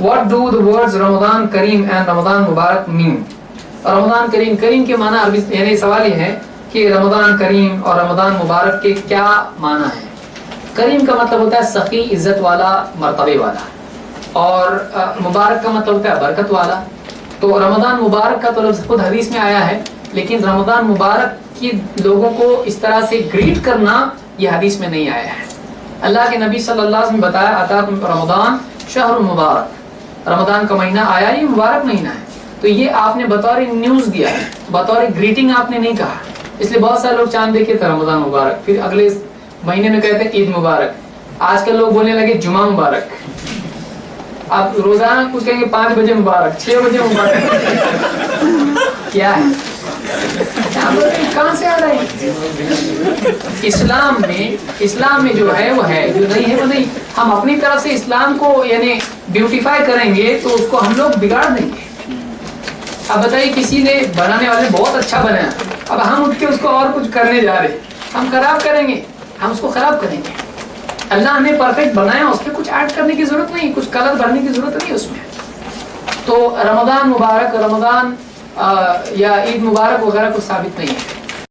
What do the words Ramadan Kareem and Ramadan Mubarak mean? رمضان کریم، کریم کے معنی عربی یعنی سوال یہ ہے کہ رمضان کریم اور رمضان مبارک کے کیا معنی ہیں. کریم کا مطلب ہوتا ہے سخی، عزت والا، مرتبے والا، اور مبارک کا مطلب ہوتا ہے برکت والا. تو رمضان مبارک کا تو لفظ خود حدیث میں آیا ہے، لیکن رمضان مبارک کی لوگوں کو اس طرح سے گریٹ کرنا یہ حدیث میں نہیں آیا ہے. اللہ کے نبی صلی اللہ علیہ وسلم نے بتایا اتاکم رمضان شہر مبارک، رمضان کا مہینہ آیا، یہ مبارک مہینہ ہے. تو یہ آپ نے بطور نیوز دیا ہے، بطور گریٹنگ آپ نے نہیں کہا. اس لیے بہت سارے لوگ چاند دیکھے تھے رمضان مبارک، پھر اگلے مہینے میں کہتے ہیں عید مبارک. آج کل لوگ بولنے لگے جمعہ مبارک. آپ روزانہ کچھ کہیں گے 5 بجے مبارک، 6 بجے مبارک. کیا ہے؟ کہاں سے آ رہا ہے؟ اسلام میں جو ہے وہ ہے، جو نہیں ہے وہ نہیں. ہم اپنی طرف سے اسلام کو یعنی بیوٹیفائی کریں گے تو اس کو ہم لوگ بگاڑ دیں گے. اب بتائیے کسی نے بنانے والے بہت اچھا بنایا، اب ہم اٹھ کے اس کو اور کچھ کرنے جا رہے، ہم خراب کریں گے، ہم اس کو خراب کریں گے. اللہ نے پرفیکٹ بنایا، اس میں کچھ ایڈ کرنے کی ضرورت نہیں، کچھ کلر بھرنے کی ضرورت نہیں اس میں. تو رمضان مبارک، رمضان یا عید مبارک وغیرہ کچھ ثابت نہیں ہے.